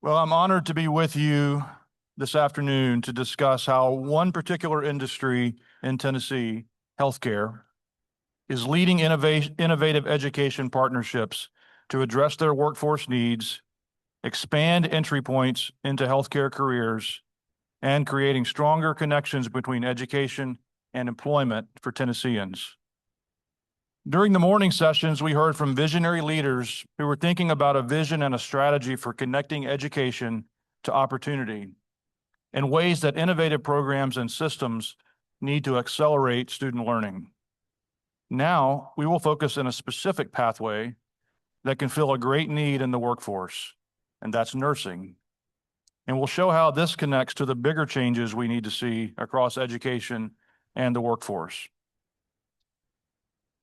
Well, I'm honored to be with you this afternoon to discuss how one particular industry in Tennessee, healthcare, is leading innovative education partnerships to address their workforce needs, expand entry points into healthcare careers, and creating stronger connections between education and employment for Tennesseans. During the morning sessions, we heard from visionary leaders who were thinking about a vision and a strategy for connecting education to opportunity in ways that innovative programs and systems need to accelerate student learning. Now, we will focus on a specific pathway that can fill a great need in the workforce, and that's nursing. And we'll show how this connects to the bigger changes we need to see across education and the workforce.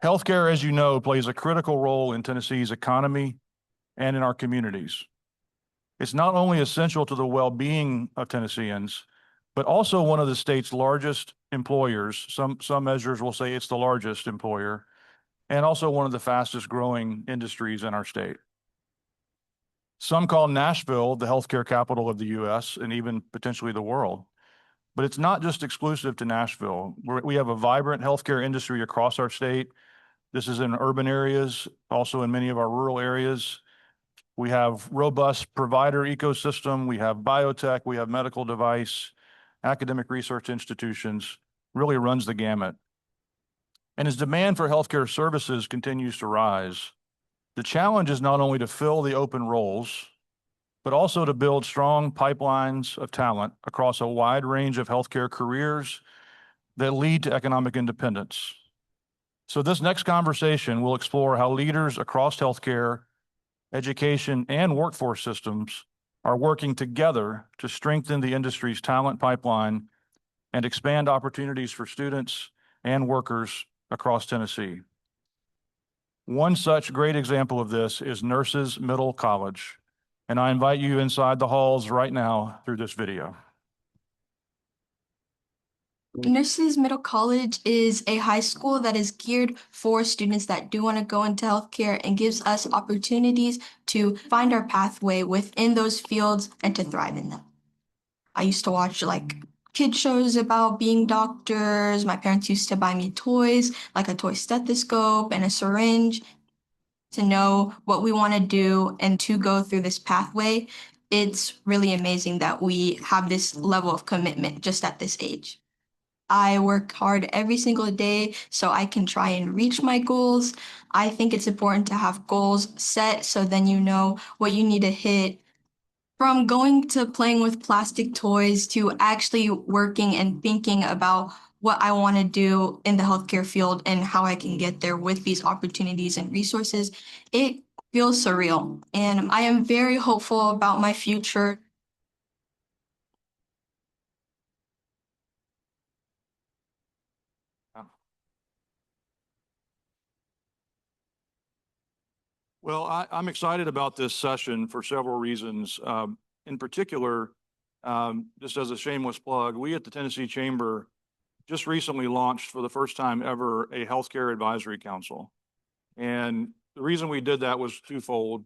Healthcare, as you know, plays a critical role in Tennessee's economy and in our communities. It's not only essential to the well-being of Tennesseans, but also one of the state's largest employers. Some measures will say it's the largest employer, and also one of the fastest growing industries in our state. Some call Nashville the healthcare capital of the U.S. and even potentially the world. But it's not just exclusive to Nashville. We have a vibrant healthcare industry across our state. This is in urban areas, also in many of our rural areas. We have robust provider ecosystem. We have biotech. We have medical device, academic research institutions, really runs the gamut. And as demand for healthcare services continues to rise, the challenge is not only to fill the open roles, but also to build strong pipelines of talent across a wide range of healthcare careers that lead to economic independence. So this next conversation will explore how leaders across healthcare, education, and workforce systems are working together to strengthen the industry's talent pipeline and expand opportunities for students and workers across Tennessee. One such great example of this is Nurses Middle College, and I invite you inside the halls right now through this video. Nurses Middle College is a high school that is geared for students that do want to go into healthcare and gives us opportunities to find our pathway within those fields and to thrive in them. I used to watch kid shows about being doctors. My parents used to buy me toys, like a toy stethoscope and a syringe, to know what we want to do and to go through this pathway. It's really amazing that we have this level of commitment just at this age. I work hard every single day so I can try and reach my goals. I think it's important to have goals set so then you know what you need to hit. From going to playing with plastic toys to actually working and thinking about what I want to do in the healthcare field and how I can get there with these opportunities and resources, it feels surreal. And I am very hopeful about my future. Well, I'm excited about this session for several reasons. In particular, just as a shameless plug, we at the Tennessee Chamber just recently launched for the first time ever a healthcare advisory council. And the reason we did that was twofold.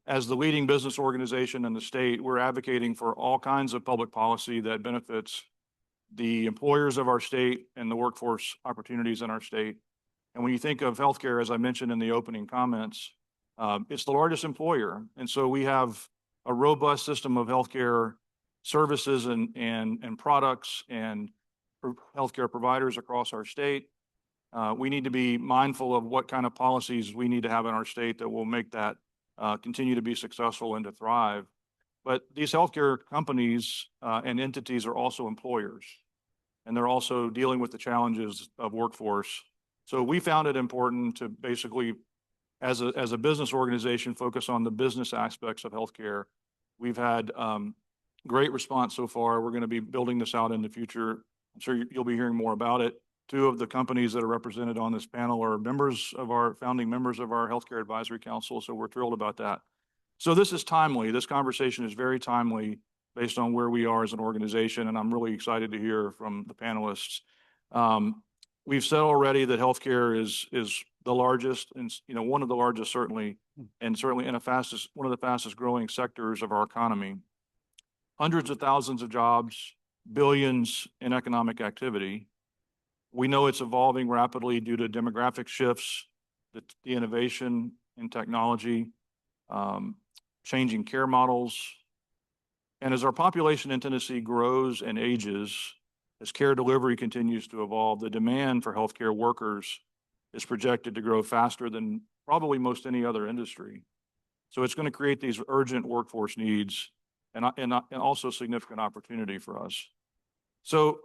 As the leading business organization in the state, we're advocating for all kinds of public policy that benefits the employers of our state and the workforce opportunities in our state. And when you think of healthcare, as I mentioned in the opening comments, it's the largest employer. And so we have a robust system of healthcare services and products and healthcare providers across our state. We need to be mindful of what kind of policies we need to have in our state that will make that continue to be successful and to thrive. But these healthcare companies and entities are also employers, and they're also dealing with the challenges of workforce. So we found it important to basically, as a business organization, focus on the business aspects of healthcare. We've had great response so far. We're going to be building this out in the future. I'm sure you'll be hearing more about it. Two of the companies that are represented on this panel are founding members of our Healthcare Advisory Council, so we're thrilled about that. So this is timely. This conversation is very timely based on where we are as an organization, and I'm really excited to hear from the panelists. We've said already that healthcare is the largest, and one of the largest certainly and certainly in one of the fastest growing sectors of our economy. Hundreds of thousands of jobs, billions in economic activity. We know it's evolving rapidly due to demographic shifts, the innovation in technology, changing care models. And as our population in Tennessee grows and ages, as care delivery continues to evolve, the demand for healthcare workers is projected to grow faster than probably most any other industry. So it's going to create these urgent workforce needs and also significant opportunity for us. So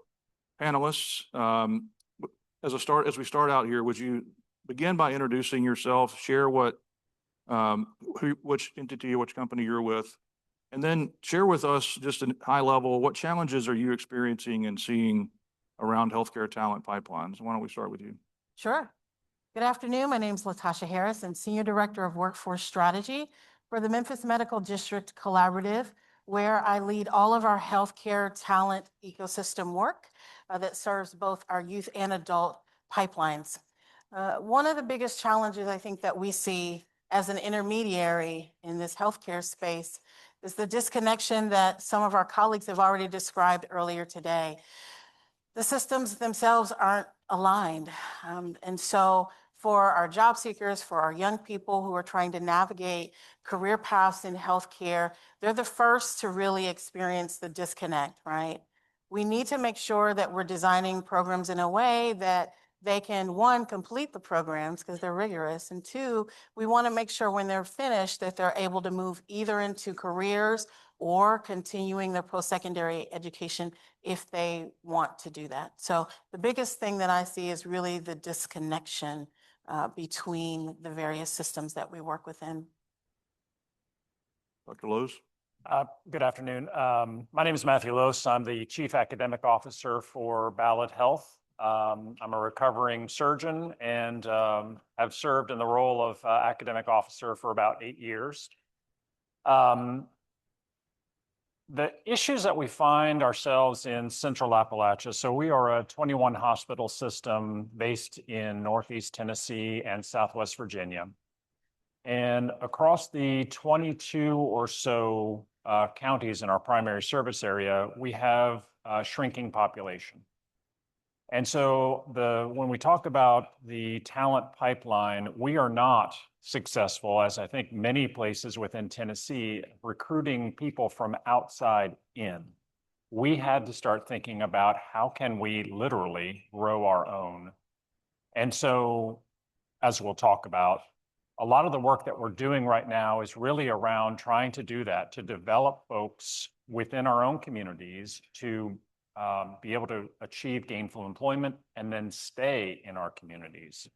panelists, as we start out here, would you begin by introducing yourself, share which entity or which company you're with, and then share with us just a high level, what challenges are you experiencing and seeing around healthcare talent pipelines? Why don't we start with you? Sure. Good afternoon. My name is Latasha Harris, and Senior Director of Workforce Strategy for the Memphis Medical District Collaborative, where I lead all of our healthcare talent ecosystem work that serves both our youth and adult pipelines. One of the biggest challenges I think that we see as an intermediary in this healthcare space is the disconnection that some of our colleagues have already described earlier today. The systems themselves aren't aligned. And so for our job seekers, for our young people who are trying to navigate career paths in healthcare, they're the first to really experience the disconnect, right? We need to make sure that we're designing programs in a way that they can, one, complete the programs because they're rigorous, and two, we want to make sure when they're finished that they're able to move either into careers or continuing their post-secondary education if they want to do that. So the biggest thing that I see is really the disconnection between the various systems that we work within. Dr. Loos? Good afternoon. My name is Matthew Loos. I'm the Chief Academic Officer for Ballad Health. I'm a recovering surgeon and have served in the role of academic officer for about 8 years. The issues that we find ourselves in Central Appalachia, so we are a 21 hospital system based in Northeast Tennessee and Southwest Virginia. And across the 22 or so counties in our primary service area, we have a shrinking population. And so when we talk about the talent pipeline, we are not successful, as I think many places within Tennessee, recruiting people from outside in. We had to start thinking about how can we literally grow our own. And so, as we'll talk about, a lot of the work that we're doing right now is really around trying to do that, to develop folks within our own communities to be able to achieve gainful employment and then stay in our communities.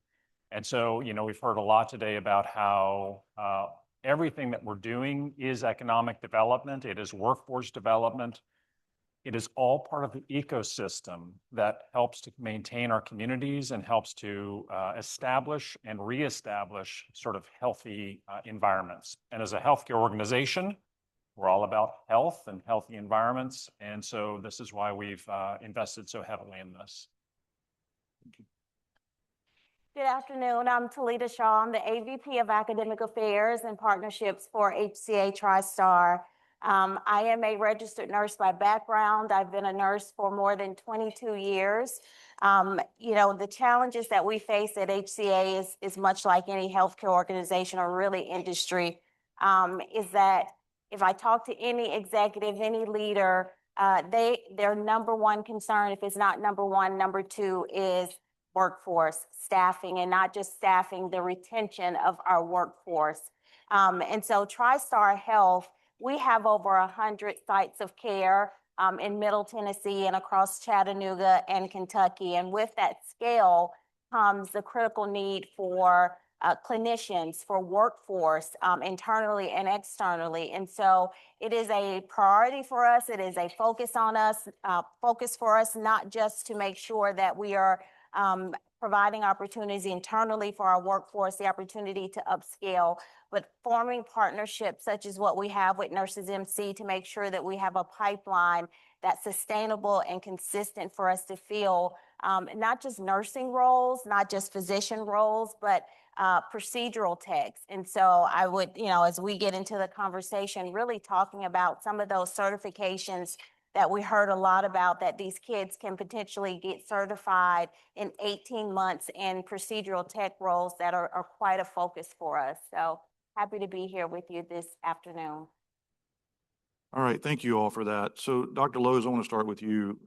And so, we've heard a lot today about how everything that we're doing is economic development. It is workforce development. It is all part of the ecosystem that helps to maintain our communities and helps to establish and reestablish sort of healthy environments. And as a healthcare organization, we're all about health and healthy environments. And so this is why we've invested so heavily in this. Thank you. Good afternoon. I'm Tilita Shaw. I'm the AVP of Academic Affairs and Partnerships for HCA TriStar. I am a registered nurse by background. I've been a nurse for more than 22 years. The challenges that we face at HCA is much like any healthcare organization or really industry, is that if I talk to any executive, any leader, their number one concern, if it's not number one, number two is workforce staffing, and not just staffing, the retention of our workforce. And so TriStar Health, we have over 100 sites of care in Middle Tennessee and across Chattanooga and Kentucky. And with that scale comes the critical need for clinicians, for workforce, internally and externally. And so it is a priority for us. It is a focus for us, not just to make sure that we are providing opportunities internally for our workforce, the opportunity to upscale, but forming partnerships such as what we have with Nurses MC to make sure that we have a pipeline that's sustainable and consistent for us to fill not just nursing roles, not just physician roles, but procedural techs. And so I would, as we get into the conversation, really talking about some of those certifications that we heard a lot about, that these kids can potentially get certified in 18 months in procedural tech roles that are quite a focus for us. So happy to be here with you this afternoon. All right, thank you all for that. So Dr. Loos, I want to start with you.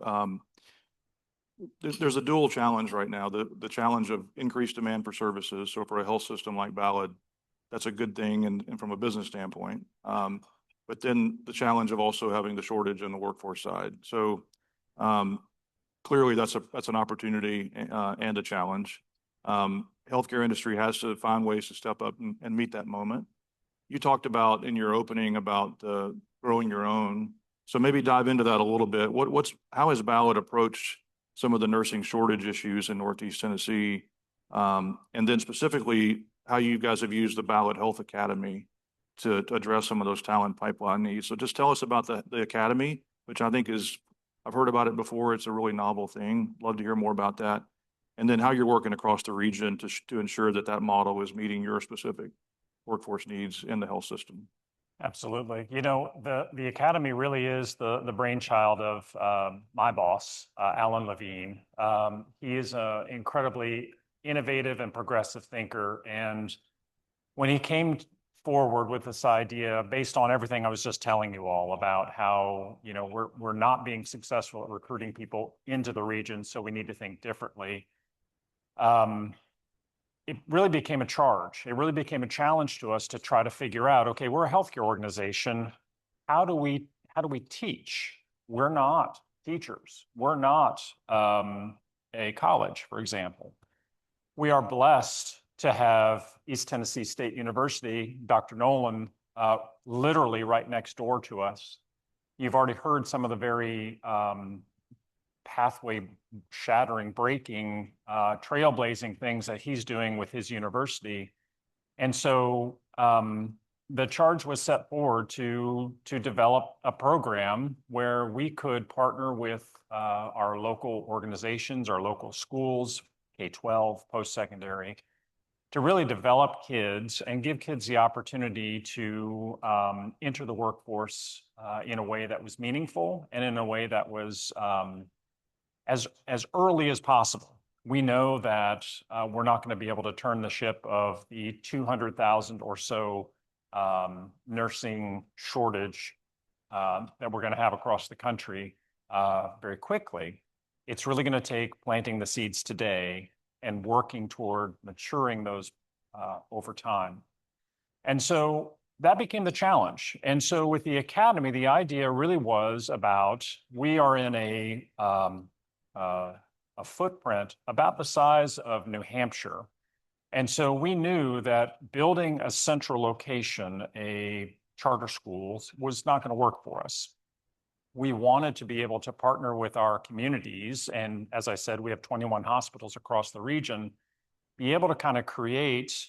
There's a dual challenge right now, the challenge of increased demand for services. So for a health system like Ballad, that's a good thing and from a business standpoint. But then the challenge of also having the shortage on the workforce side. So clearly that's an opportunity and a challenge. Healthcare industry has to find ways to step up and meet that moment. You talked about in your opening about growing your own. So maybe dive into that a little bit. How has Ballad approached some of the nursing shortage issues in Northeast Tennessee? And then specifically how you guys have used the Ballad Health Academy to address some of those talent pipeline needs. So just tell us about the Academy, which I think I've heard about it before. It's a really novel thing. Love to hear more about that. And then how you're working across the region to ensure that model is meeting your specific workforce needs in the health system. Absolutely. The Academy really is the brainchild of my boss, Alan Levine. He is an incredibly innovative and progressive thinker. And when he came forward with this idea, based on everything I was just telling you all about how, we're not being successful at recruiting people into the region, so we need to think differently. It really became a charge. It really became a challenge to us to try to figure out, okay, we're a healthcare organization. How do we teach? We're not teachers. We're not a college, for example. We are blessed to have East Tennessee State University, Dr. Nolan, literally right next door to us. You've already heard some of the very pathway shattering, breaking, trailblazing things that he's doing with his university. And so the charge was set forward to develop a program where we could partner with our local organizations, our local schools, K-12, post-secondary, to really develop kids and give kids the opportunity to enter the workforce in a way that was meaningful and in a way that was as early as possible. We know that we're not going to be able to turn the ship of the 200,000 or so nursing shortage that we're going to have across the country very quickly. It's really going to take planting the seeds today and working toward maturing those over time. And so that became the challenge. And so with the Academy, the idea really was about, we are in a footprint about the size of New Hampshire. And so we knew that building a central location, a charter schools, was not going to work for us. We wanted to be able to partner with our communities. And as I said, we have 21 hospitals across the region, be able to kind of create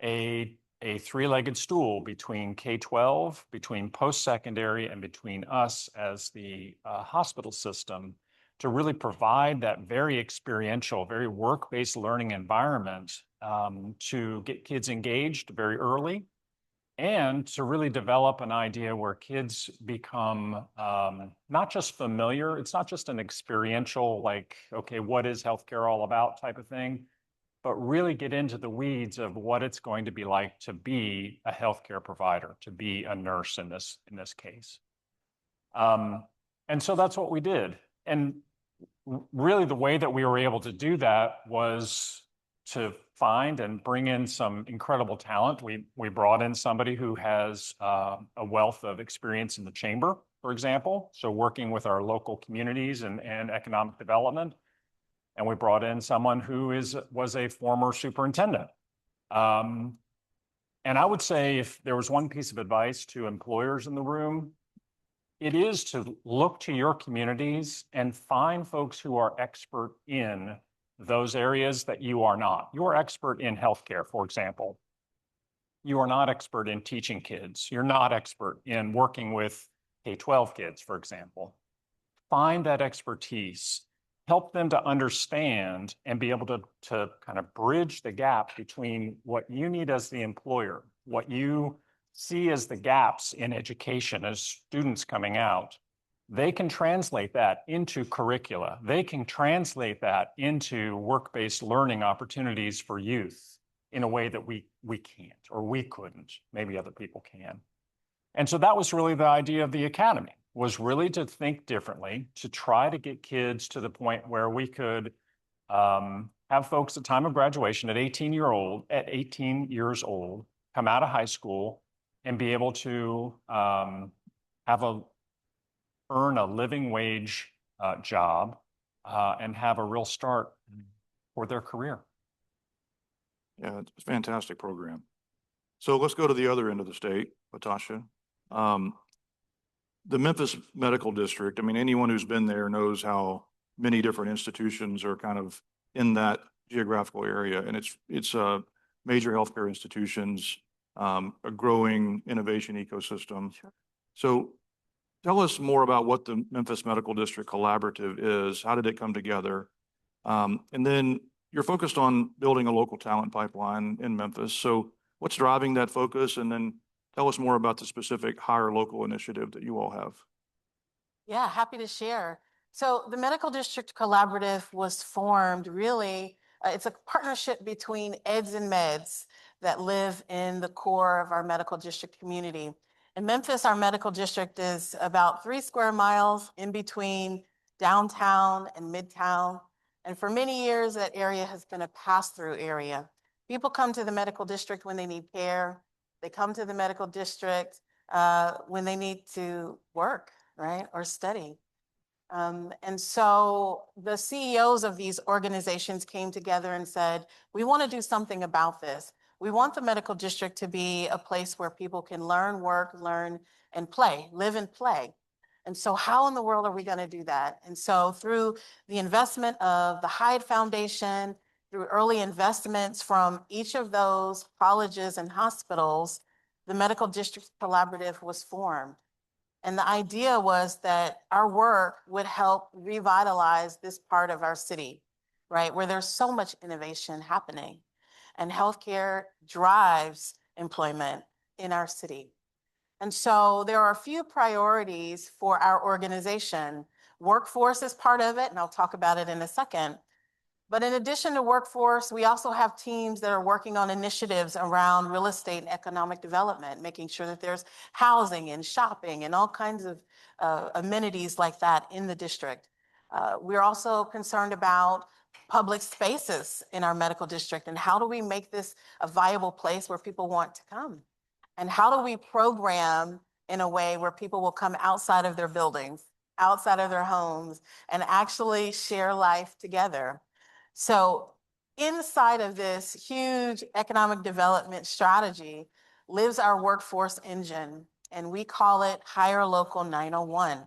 a three-legged stool between K-12, between post-secondary, and between us as the hospital system, to really provide that very experiential, very work-based learning environment to get kids engaged very early, and to really develop an idea where kids become not just familiar, it's not just an experiential, like, okay, what is healthcare all about type of thing, but really get into the weeds of what it's going to be like to be a healthcare provider, to be a nurse in this case. And so that's what we did. And really the way that we were able to do that was to find and bring in some incredible talent. We brought in somebody who has a wealth of experience in the chamber, for example, so working with our local communities and economic development. And we brought in someone who was a former superintendent. And I would say if there was one piece of advice to employers in the room, it is to look to your communities and find folks who are expert in those areas that you are not. You are expert in healthcare, for example. You are not expert in teaching kids. You're not expert in working with K-12 kids, for example. Find that expertise. help them to understand and be able to kind of bridge the gap between what you need as the employer, what you see as the gaps in education as students coming out. They can translate that into curricula. They can translate that into work-based learning opportunities for youth in a way that we can't, or we couldn't. Maybe other people can. And so that was really the idea of the academy, was really to think differently, to try to get kids to the point where we could have folks at time of graduation at 18 years old, come out of high school and be able to earn a living wage job and have a real start for their career. Yeah, it's a fantastic program. So let's go to the other end of the state, Latasha. The Memphis Medical District, I mean, anyone who's been there knows how many different institutions are kind of in that geographical area. And it's major healthcare institutions, a growing innovation ecosystem. Sure. So tell us more about what the Memphis Medical District Collaborative is. How did it come together? And then you're focused on building a local talent pipeline in Memphis. So what's driving that focus? And then tell us more about the specific Hire Local initiative that you all have. Yeah, happy to share. So the Medical District Collaborative was formed really, it's a partnership between eds and meds that live in the core of our medical district community. In Memphis, our medical district is about 3 square miles in between downtown and midtown. And for many years, that area has been a pass-through area. People come to the medical district when they need care. They come to the medical district when they need to work, right, or study. And so the CEOs of these organizations came together and said, we want to do something about this. We want the medical district to be a place where people can learn, work, learn, and play, live and play. And so how in the world are we going to do that? And so through the investment of the Hyde Foundation, through early investments from each of those colleges and hospitals, the Medical District Collaborative was formed. And the idea was that our work would help revitalize this part of our city, right? Where there's so much innovation happening. And healthcare drives employment in our city. And so there are a few priorities for our organization. Workforce is part of it, and I'll talk about it in a second. But in addition to workforce, we also have teams that are working on initiatives around real estate and economic development, making sure that there's housing and shopping and all kinds of amenities like that in the district. We're also concerned about public spaces in our medical district and how do we make this a viable place where people want to come? And how do we program in a way where people will come outside of their buildings, outside of their homes, and actually share life together? So inside of this huge economic development strategy lives our workforce engine, and we call it Hire Local 901.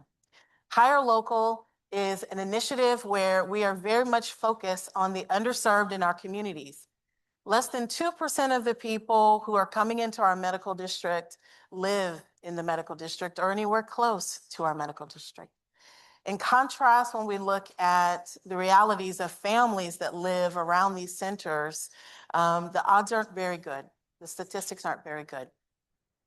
Hire Local is an initiative where we are very much focused on the underserved in our communities. Less than 2% of the people who are coming into our medical district live in the medical district or anywhere close to our medical district. In contrast, when we look at the realities of families that live around these centers, the odds aren't very good. The statistics aren't very good.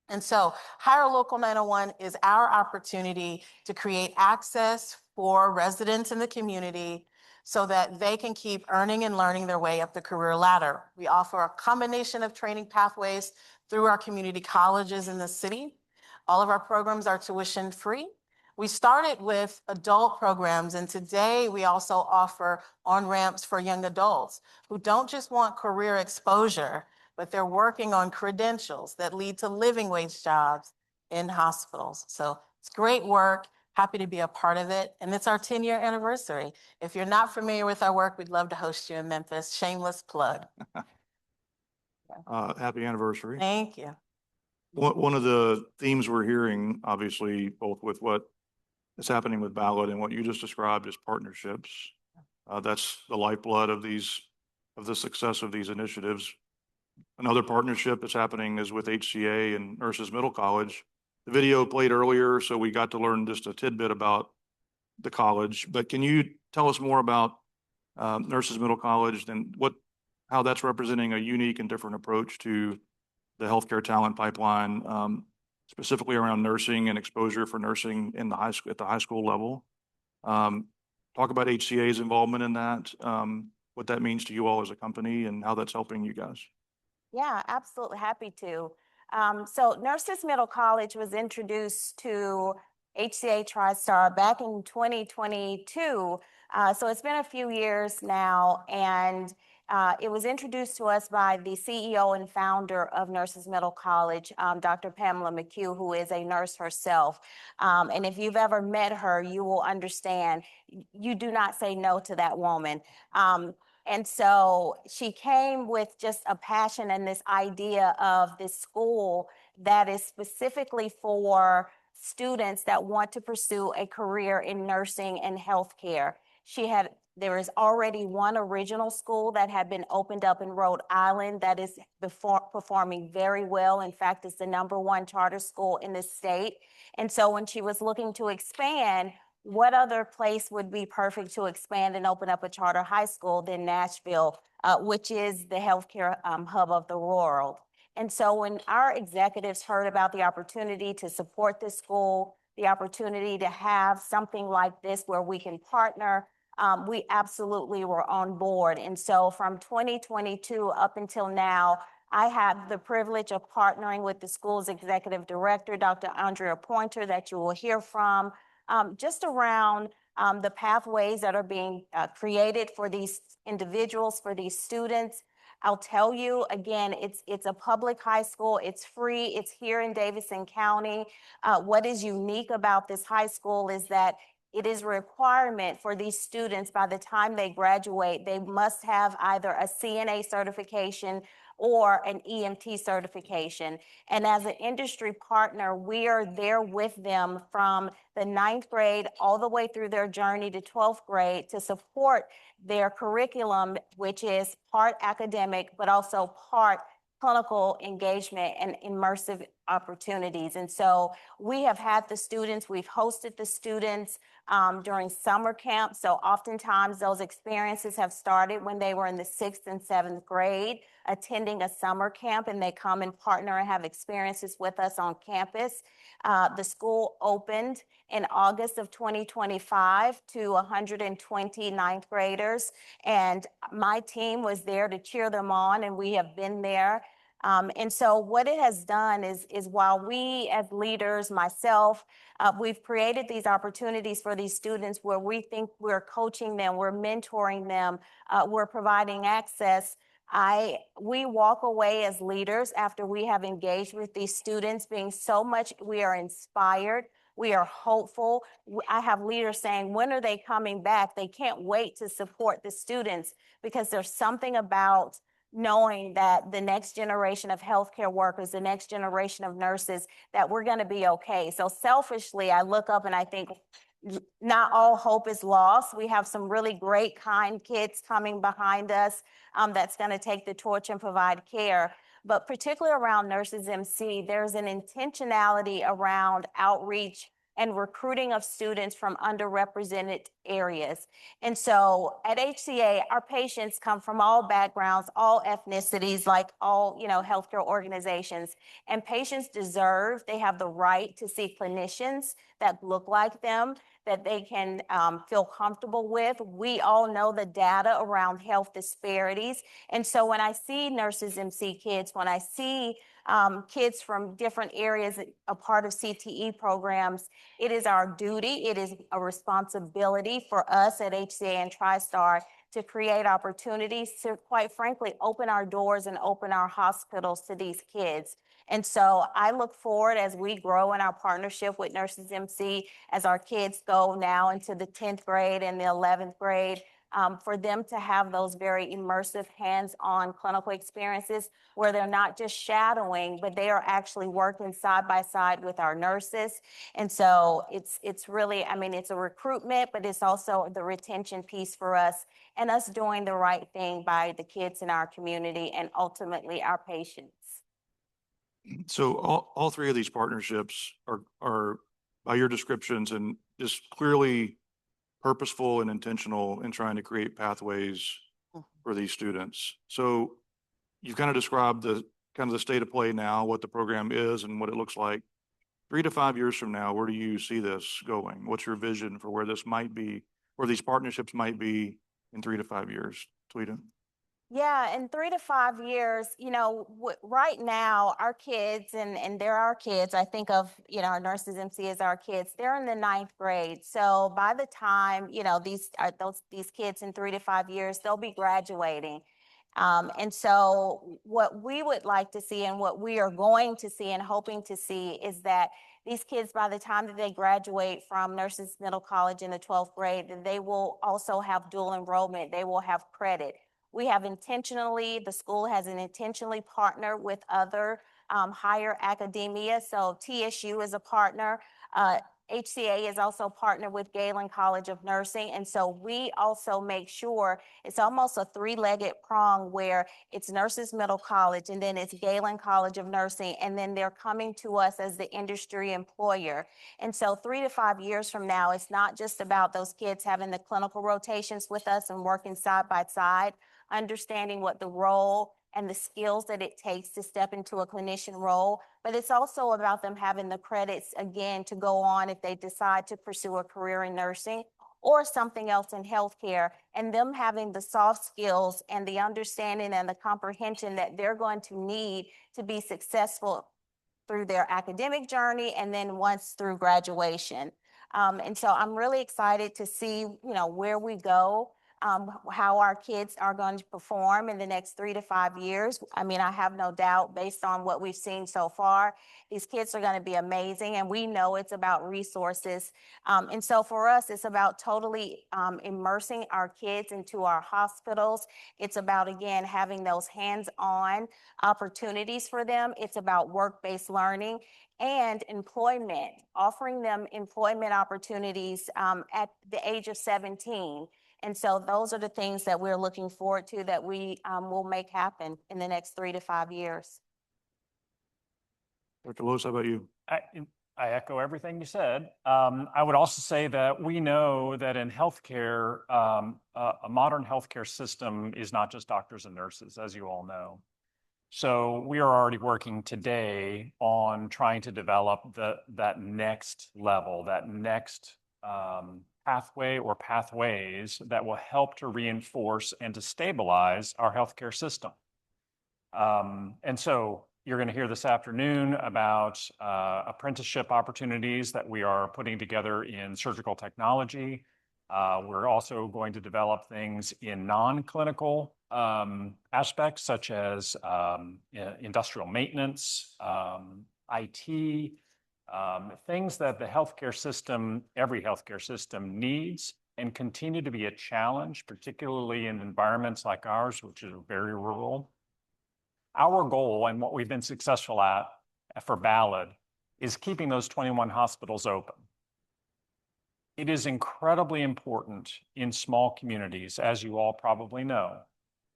And so Hire Local 901 is our opportunity to create access for residents in the community so that they can keep earning and learning their way up the career ladder. We offer a combination of training pathways through our community colleges in the city. All of our programs are tuition free. We started with adult programs, and today we also offer on-ramps for young adults who don't just want career exposure, but they're working on credentials that lead to living wage jobs in hospitals. So it's great work. Happy to be a part of it. And it's our 10-year anniversary. If you're not familiar with our work, we'd love to host you in Memphis. Shameless plug. Happy anniversary. Thank you. One of the themes we're hearing, obviously, both with what is happening with Ballad and what you just described as partnerships. That's the lifeblood of the success of these initiatives. Another partnership that's happening is with HCA and Nurses Middle College. The video played earlier, so we got to learn just a tidbit about the college, but can you tell us more about Nurses Middle College and how that's representing a unique and different approach to the healthcare talent pipeline, specifically around nursing and exposure for nursing in the high school at the high school level. Talk about HCA's involvement in that, what that means to you all as a company, and how that's helping you guys. Yeah, absolutely happy to. So Nurses Middle College was introduced to HCA TriStar back in 2022. So it's been a few years now, and it was introduced to us by the CEO and founder of Nurses Middle College, Dr. Pamela McHugh, who is a nurse herself. And if you've ever met her, you will understand you do not say no to that woman. And so she came with just a passion and this idea of this school that is specifically for students that want to pursue a career in nursing and healthcare. There is already one original school that had been opened up in Rhode Island that is performing very well. In fact, it's the #1 charter school in the state. And so when she was looking to expand, what other place would be perfect to expand and open up a charter high school than Nashville, which is the healthcare hub of the world? And so when our executives heard about the opportunity to support this school, the opportunity to have something like this where we can partner, we absolutely were on board. And so from 2022 up until now, I had the privilege of partnering with the school's executive director, Dr. Andrea Pointer, that you will hear from, just around the pathways that are being created for these individuals, for these students. I'll tell you again, it's a public high school. It's free. It's here in Davidson County. What is unique about this high school is that it is a requirement for these students by the time they graduate, they must have either a CNA certification or an EMT certification. And as an industry partner, we are there with them from the 9th grade all the way through their journey to 12th grade to support their curriculum, which is part academic, but also part clinical engagement and immersive opportunities. And so we have had the students, we've hosted the students during summer camp. So oftentimes those experiences have started when they were in the 6th and 7th grade, attending a summer camp, and they come and partner and have experiences with us on campus. The school opened in August of 2025 to 120 ninth graders, and my team was there to cheer them on, and we have been there. And so what it has done is while we as leaders, myself, we've created these opportunities for these students where we think we're coaching them, we're mentoring them, we're providing access. We walk away as leaders after we have engaged with these students being so much, we are inspired, we are hopeful. I have leaders saying, when are they coming back? They can't wait to support the students because there's something about knowing that the next generation of healthcare workers, the next generation of nurses, that we're going to be okay. So selfishly, I look up and I think not all hope is lost. We have some really great, kind kids coming behind us that's going to take the torch and provide care. But particularly around Nurses MC, there's an intentionality around outreach and recruiting of students from underrepresented areas. And so at HCA, our patients come from all backgrounds, all ethnicities, like all, healthcare organizations. And patients they have the right to see clinicians that look like them, that they can feel comfortable with. We all know the data around health disparities. And so when I see Nurses MC kids, when I see kids from different areas, a part of CTE programs, it is our duty, it is a responsibility for us at HCA and TriStar to create opportunities to, quite frankly, open our doors and open our hospitals to these kids. And so I look forward as we grow in our partnership with Nurses MC, as our kids go now into the 10th grade and the 11th grade, for them to have those very immersive hands-on clinical experiences where they're not just shadowing, but they are actually working side by side with our nurses. And so it's really, it's a recruitment, but it's also the retention piece for us and us doing the right thing by the kids in our community and ultimately our patients. So all three of these partnerships are by your descriptions and just clearly purposeful and intentional in trying to create pathways for these students. So you've kind of described the state of play now, what the program is and what it looks like. 3 to 5 years from now, where do you see this going? What's your vision for where this might be, where these partnerships might be in 3 to 5 years? Tilita? Yeah, in 3 to 5 years, right now, our kids, and they're our kids, I think of, our nurses MC as our kids, they're in the ninth grade. So by the time, these kids in 3 to 5 years, they'll be graduating. And so what we would like to see and what we are going to see and hoping to see is that these kids, by the time that they graduate from Nurses Middle College in the 12th grade, that they will also have dual enrollment. They will have credit. The school has intentionally partnered with other higher academia. So TSU is a partner. HCA is also partnered with Galen College of Nursing. And so we also make sure it's almost a three-legged prong where it's Nurses Middle College and then it's Galen College of Nursing. And then they're coming to us as the industry employer. And so 3 to 5 years from now, it's not just about those kids having the clinical rotations with us and working side by side, understanding what the role and the skills that it takes to step into a clinician role, but it's also about them having the credits, again, to go on if they decide to pursue a career in nursing or something else in healthcare, and them having the soft skills and the understanding and the comprehension that they're going to need to be successful through their academic journey and then once through graduation. And so I'm really excited to see, where we go, how our kids are going to perform in the next 3 to 5 years. I mean, I have no doubt based on what we've seen so far, these kids are going to be amazing. And we know it's about resources. And so for us, it's about totally immersing our kids into our hospitals. It's about, again, having those hands-on opportunities for them. It's about work-based learning and employment, offering them employment opportunities at the age of 17. And so those are the things that we're looking forward to that we will make happen in the next 3 to 5 years. Dr. Loos, how about you? I echo everything you said. I would also say that we know that in healthcare, a modern healthcare system is not just doctors and nurses, as you all know. So we are already working today on trying to develop that next level, that next pathway or pathways that will help to reinforce and to stabilize our healthcare system. And so you're going to hear this afternoon about apprenticeship opportunities that we are putting together in surgical technology. We're also going to develop things in non-clinical aspects such as industrial maintenance, IT, things that the healthcare system, every healthcare system needs and continue to be a challenge, particularly in environments like ours, which are very rural. Our goal and what we've been successful at for Ballad is keeping those 21 hospitals open. It is incredibly important in small communities, as you all probably know.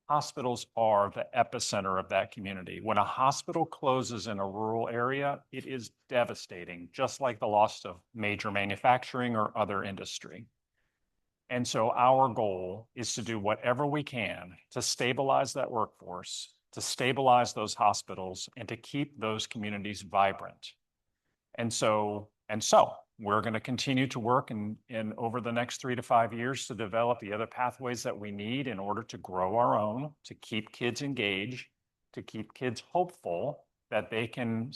Hospitals are the epicenter of that community. When a hospital closes in a rural area, it is devastating, just like the loss of major manufacturing or other industry. And so our goal is to do whatever we can to stabilize that workforce, to stabilize those hospitals, and to keep those communities vibrant. And so we're going to continue to work in over the next 3 to 5 years to develop the other pathways that we need in order to grow our own, to keep kids engaged, to keep kids hopeful that they can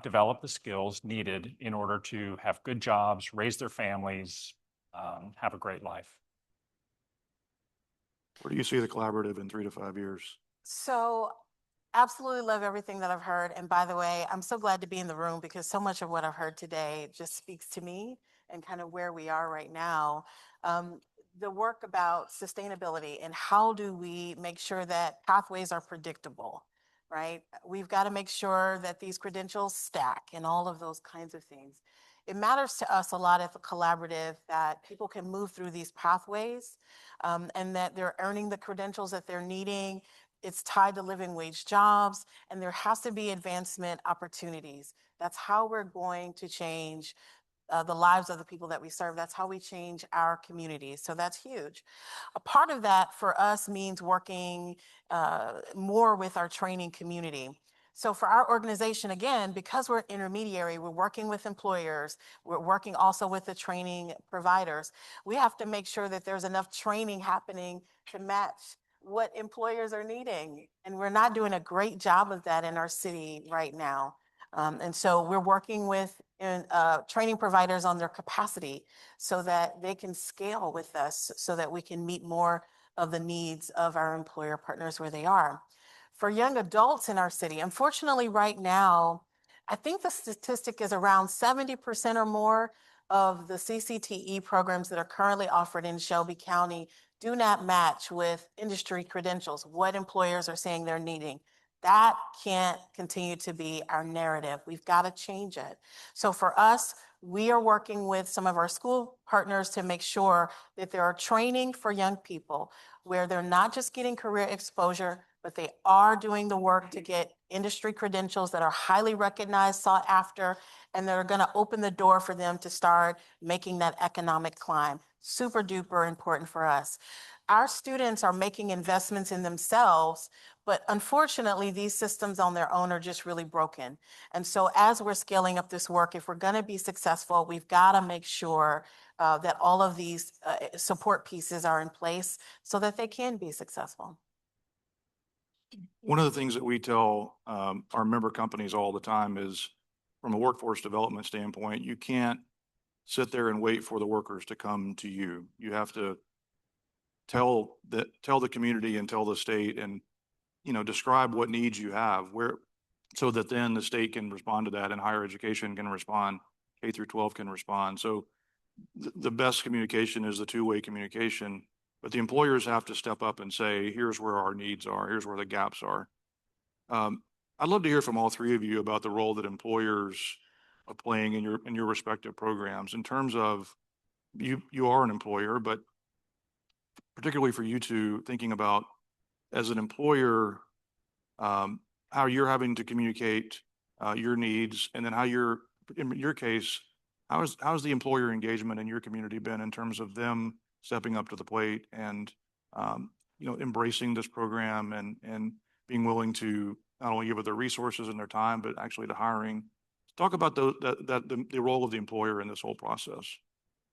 develop the skills needed in order to have good jobs, raise their families, have a great life. Where do you see the collaborative in 3 to 5 years? So absolutely love everything that I've heard. And by the way, I'm so glad to be in the room because so much of what I've heard today just speaks to me and kind of where we are right now. The work about sustainability and how do we make sure that pathways are predictable, right? We've got to make sure that these credentials stack and all of those kinds of things. It matters to us a lot as a collaborative that people can move through these pathways and that they're earning the credentials that they're needing. It's tied to living wage jobs, and there has to be advancement opportunities. That's how we're going to change the lives of the people that we serve. That's how we change our communities. So that's huge. A part of that for us means working more with our training community. So for our organization, again, because we're intermediary, we're working with employers, we're working also with the training providers. We have to make sure that there's enough training happening to match what employers are needing. And we're not doing a great job of that in our city right now. And so we're working with training providers on their capacity so that they can scale with us so that we can meet more of the needs of our employer partners where they are. For young adults in our city, unfortunately right now, I think the statistic is around 70% or more of the CCTE programs that are currently offered in Shelby County do not match with industry credentials, what employers are saying they're needing. That can't continue to be our narrative. We've got to change it. So for us, we are working with some of our school partners to make sure that there are training for young people where they're not just getting career exposure, but they are doing the work to get industry credentials that are highly recognized, sought after, and that are going to open the door for them to start making that economic climb. Super duper important for us. Our students are making investments in themselves, but unfortunately, these systems on their own are just really broken. And so as we're scaling up this work, if we're going to be successful, we've got to make sure that all of these support pieces are in place so that they can be successful. One of the things that we tell our member companies all the time is, from a workforce development standpoint, you can't sit there and wait for the workers to come to you. You have to tell the community and tell the state, and describe what needs you have, so that then the state can respond to that, and higher education can respond, K through 12 can respond. So the best communication is the two-way communication. But the employers have to step up and say, here's where our needs are, here's where the gaps are. I'd love to hear from all three of you about the role that employers are playing in your respective programs, in terms of you are an employer, but particularly for you two, thinking about, as an employer, how you're having to communicate your needs, and then how in your case, how's the employer engagement in your community been in terms of them stepping up to the plate and embracing this program and being willing to not only give it their resources and their time, but actually the hiring. Talk about the role of the employer in this whole process.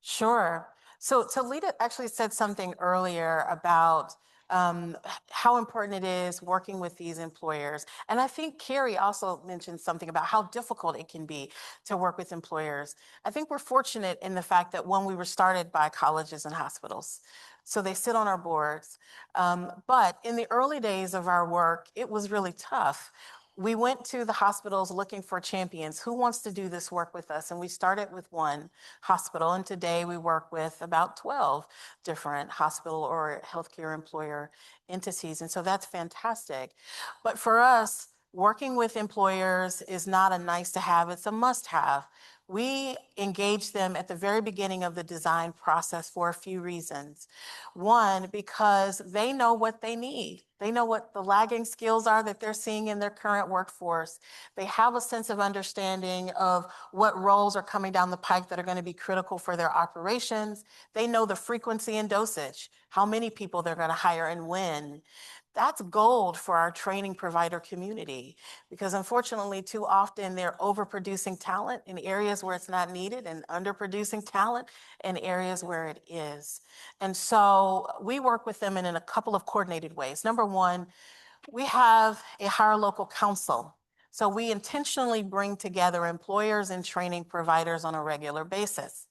Sure. So Tilita actually said something earlier about how important it is working with these employers. And I think Carrie also mentioned something about how difficult it can be to work with employers. I think we're fortunate in the fact that, one, we were started by colleges and hospitals, so they sit on our boards. But in the early days of our work, it was really tough. We went to the hospitals looking for champions. Who wants to do this work with us? And we started with one hospital, and today we work with about 12 different hospital or healthcare employer entities. And so that's fantastic. But for us, working with employers is not a nice to have, it's a must have. We engage them at the very beginning of the design process for a few reasons. One, because they know what they need. They know what the lagging skills are that they're seeing in their current workforce. They have a sense of understanding of what roles are coming down the pike that are going to be critical for their operations. They know the frequency and dosage, how many people they're going to hire and when. That's gold for our training provider community, because unfortunately, too often they're overproducing talent in areas where it's not needed and underproducing talent in areas where it is. And so we work with them in a couple of coordinated ways. Number one, we have a hire local council. So we intentionally bring together employers and training providers on a regular basis.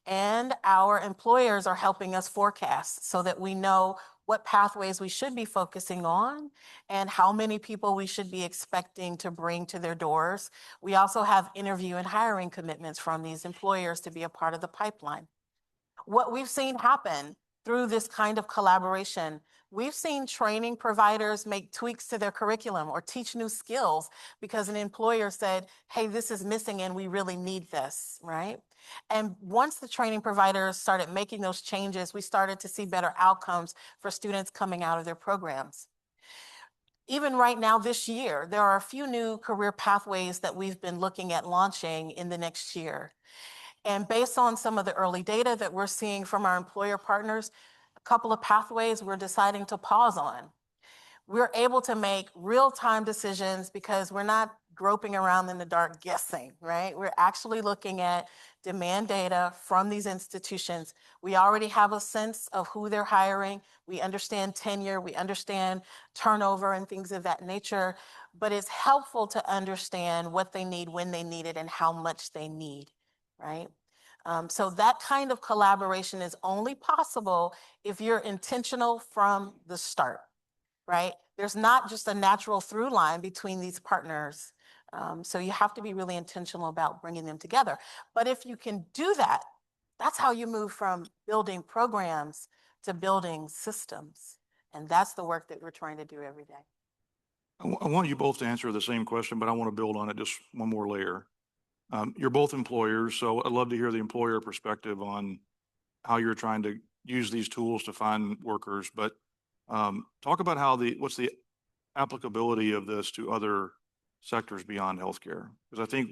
And our employers are helping us forecast so that we know what pathways we should be focusing on and how many people we should be expecting to bring to their doors. We also have interview and hiring commitments from these employers to be a part of the pipeline. What we've seen happen through this kind of collaboration, we've seen training providers make tweaks to their curriculum or teach new skills because an employer said, hey, this is missing and we really need this, right? And once the training providers started making those changes, we started to see better outcomes for students coming out of their programs. Even right now this year, there are a few new career pathways that we've been looking at launching in the next year. And based on some of the early data that we're seeing from our employer partners, a couple of pathways we're deciding to pause on. We're able to make real-time decisions because we're not groping around in the dark guessing, right? We're actually looking at demand data from these institutions. We already have a sense of who they're hiring. We understand tenure, we understand turnover and things of that nature, but it's helpful to understand what they need, when they need it, and how much they need, right? So that kind of collaboration is only possible if you're intentional from the start, right? There's not just a natural through line between these partners. So you have to be really intentional about bringing them together. But if you can do that, that's how you move from building programs to building systems. And that's the work that we're trying to do every day. I want you both to answer the same question, but I want to build on it just one more layer. You're both employers, so I'd love to hear the employer perspective on how you're trying to use these tools to find workers, but talk about what's the applicability of this to other sectors beyond healthcare? Because I think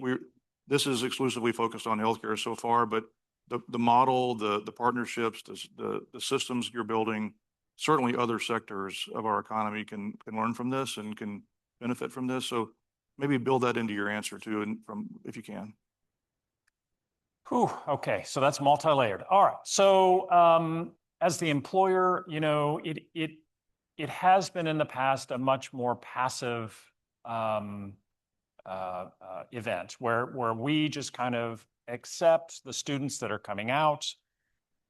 this is exclusively focused on healthcare so far, but the model, the partnerships, the systems you're building, certainly other sectors of our economy can learn from this and can benefit from this. So maybe build that into your answer too, and if you can. Whew, okay, so that's multi-layered. All right, so as the employer, you know, it has been in the past a much more passive event where we just kind of accept the students that are coming out,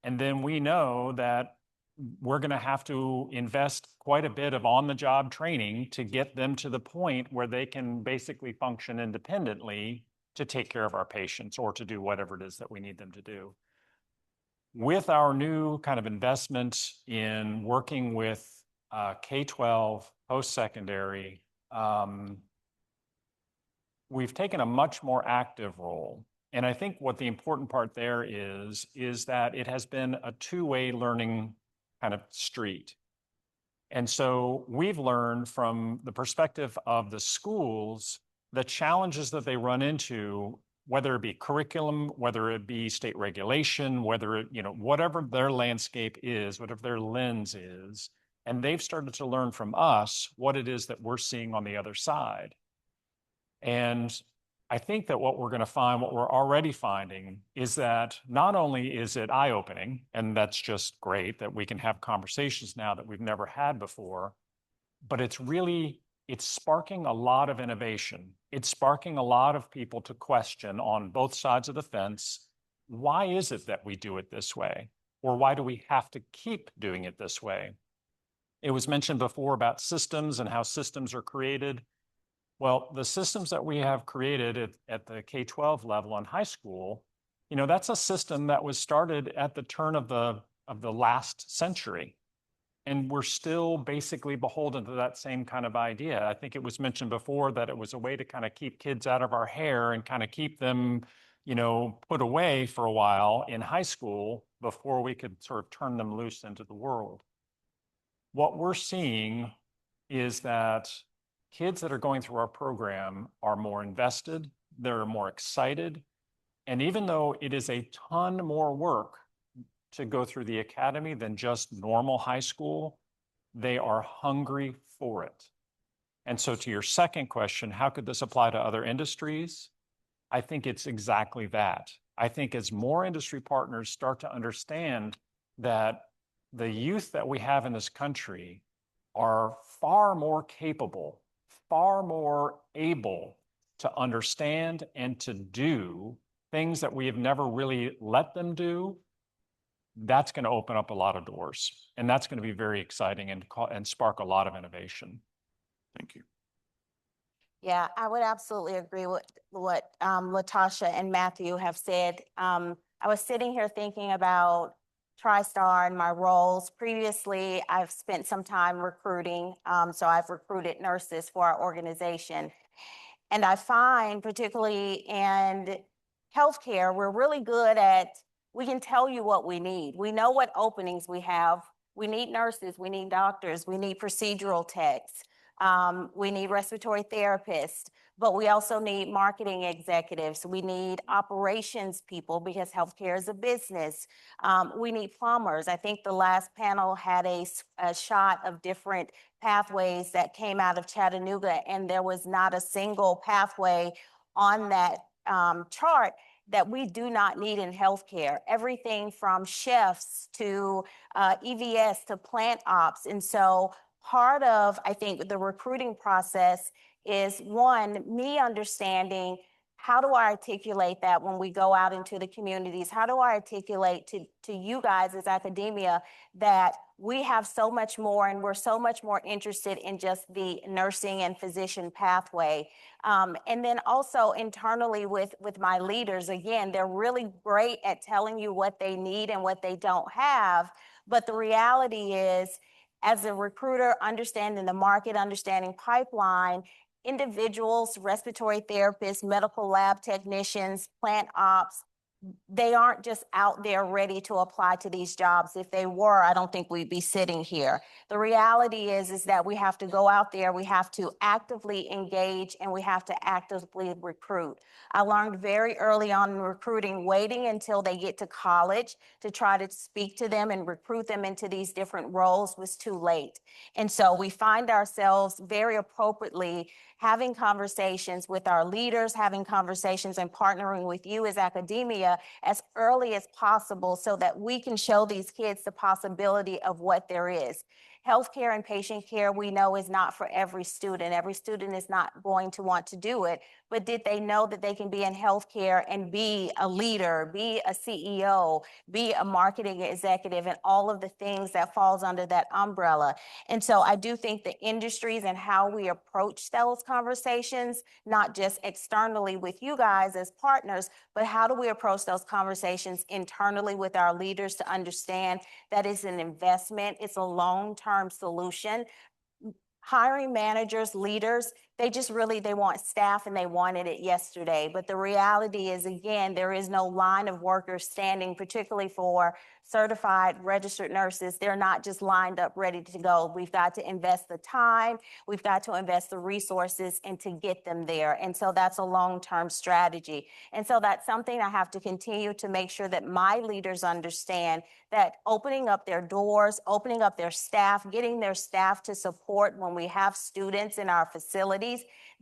and then we know that we're going to have to invest quite a bit of on-the-job training to get them to the point where they can basically function independently to take care of our patients or to do whatever it is that we need them to do. With our new kind of investment in working with K-12, post-secondary, we've taken a much more active role. And I think what the important part there is that it has been a two-way learning kind of street. And so we've learned from the perspective of the schools, the challenges that they run into, whether it be curriculum, whether it be state regulation, whether it, you know, whatever their landscape is, whatever their lens is, and they've started to learn from us what it is that we're seeing on the other side. And I think that what we're going to find, what we're already finding, is that not only is it eye-opening, and that's just great that we can have conversations now that we've never had before, but it's sparking a lot of innovation. It's sparking a lot of people to question on both sides of the fence, why is it that we do it this way? Or why do we have to keep doing it this way? It was mentioned before about systems and how systems are created. Well, the systems that we have created at the K-12 level in high school, you know, that's a system that was started at the turn of the last century. And we're still basically beholden to that same kind of idea. I think it was mentioned before that it was a way to kind of keep kids out of our hair and kind of keep them, you know, put away for a while in high school before we could sort of turn them loose into the world. What we're seeing is that kids that are going through our program are more invested, they're more excited, and even though it is a ton more work to go through the academy than just normal high school, they are hungry for it. And so to your second question, how could this apply to other industries? I think it's exactly that. I think as more industry partners start to understand that the youth that we have in this country are far more capable, far more able to understand and to do things that we have never really let them do, that's going to open up a lot of doors. And that's going to be very exciting and spark a lot of innovation. Thank you. Yeah, I would absolutely agree with what Latasha and Matthew have said. I was sitting here thinking about TriStar and my roles. Previously, I've spent some time recruiting, so I've recruited nurses for our organization. And I find, particularly in healthcare, we're really good at, we can tell you what we need. We know what openings we have. We need nurses, we need doctors, we need procedural techs. We need respiratory therapists, but we also need marketing executives. We need operations people because healthcare is a business. We need plumbers. I think the last panel had a shot of different pathways that came out of Chattanooga, and there was not a single pathway on that chart that we do not need in healthcare. Everything from chefs to EVS to plant ops. And so part of, I think, the recruiting process is one, me understanding how do I articulate that when we go out into the communities? How do I articulate to you guys as academia that we have so much more and we're so much more interested in just the nursing and physician pathway? And then also internally with my leaders, again, they're really great at telling you what they need and what they don't have. But the reality is, as a recruiter, understanding the market, understanding pipeline, individuals, respiratory therapists, medical lab technicians, plant ops, they aren't just out there ready to apply to these jobs. If they were, I don't think we'd be sitting here. The reality is that we have to go out there, we have to actively engage, and we have to actively recruit. I learned very early on in recruiting, waiting until they get to college to try to speak to them and recruit them into these different roles was too late. And so we find ourselves very appropriately having conversations with our leaders, having conversations and partnering with you as academia as early as possible so that we can show these kids the possibility of what there is. Healthcare and patient care, we know, is not for every student. Every student is not going to want to do it, but did they know that they can be in healthcare and be a leader, be a CEO, be a marketing executive, and all of the things that falls under that umbrella? And so I do think the industries and how we approach those conversations, not just externally with you guys as partners, but how do we approach those conversations internally with our leaders to understand that it's an investment, it's a long-term solution. Hiring managers, leaders, they want staff and they wanted it yesterday. But the reality is, again, there is no line of workers standing, particularly for certified registered nurses. They're not just lined up ready to go. We've got to invest the time, we've got to invest the resources and to get them there. And so that's a long-term strategy. And so that's something I have to continue to make sure that my leaders understand, that opening up their doors, opening up their staff, getting their staff to support when we have students in our facilities,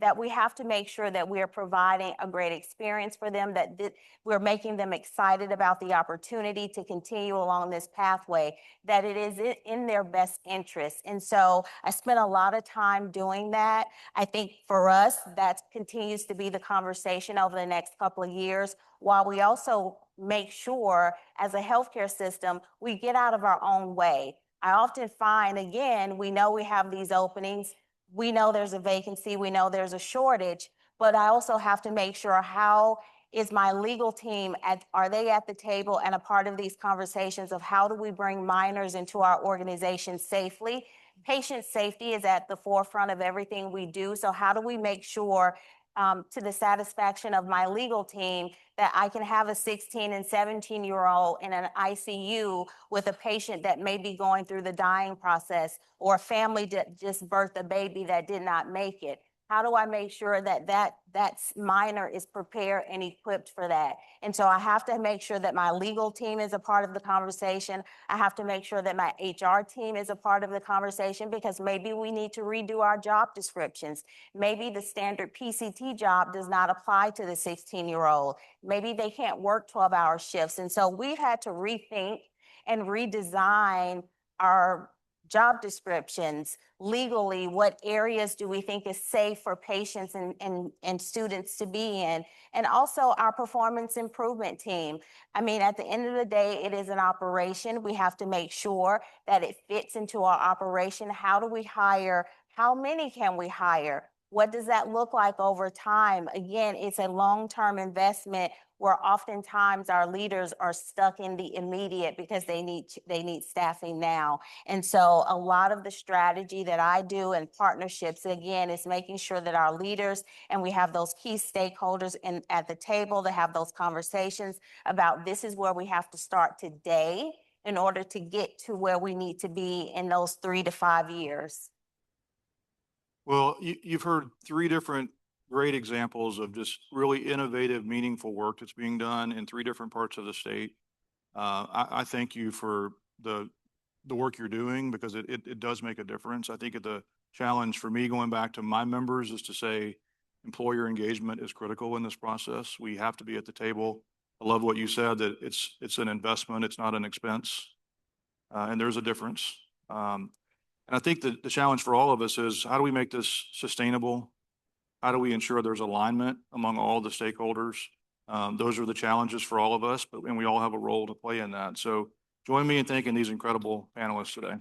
that we have to make sure that we are providing a great experience for them, that we're making them excited about the opportunity to continue along this pathway, that it is in their best interest. And so I spent a lot of time doing that. I think for us, that continues to be the conversation over the next couple of years, while we also make sure as a healthcare system, we get out of our own way. I often find, again, we know we have these openings, we know there's a vacancy, we know there's a shortage, but I also have to make sure, how is my legal team, are they at the table and a part of these conversations of how do we bring minors into our organization safely? Patient safety is at the forefront of everything we do. So how do we make sure, to the satisfaction of my legal team, that I can have a 16 and 17-year-old in an ICU with a patient that may be going through the dying process, or a family that just birthed a baby that did not make it? How do I make sure that that minor is prepared and equipped for that? And so I have to make sure that my legal team is a part of the conversation. I have to make sure that my HR team is a part of the conversation, because maybe we need to redo our job descriptions. Maybe the standard PCT job does not apply to the 16-year-old. Maybe they can't work 12-hour shifts. And so we've had to rethink and redesign our job descriptions legally. What areas do we think is safe for patients and students to be in? And also our performance improvement team. I mean, at the end of the day, it is an operation. We have to make sure that it fits into our operation. How do we hire? How many can we hire? What does that look like over time? Again, it's a long-term investment where oftentimes our leaders are stuck in the immediate because they need staffing now. And so a lot of the strategy that I do and partnerships, again, is making sure that our leaders and we have those key stakeholders at the table to have those conversations about, this is where we have to start today in order to get to where we need to be in those 3 to 5 years. Well, you've heard three different great examples of just really innovative, meaningful work that's being done in three different parts of the state. I thank you for the work you're doing because it does make a difference. I think the challenge for me going back to my members is to say employer engagement is critical in this process. We have to be at the table. I love what you said, that it's an investment, it's not an expense. And there's a difference. And I think that the challenge for all of us is how do we make this sustainable? How do we ensure there's alignment among all the stakeholders? Those are the challenges for all of us, and we all have a role to play in that. So join me in thanking these incredible panelists today.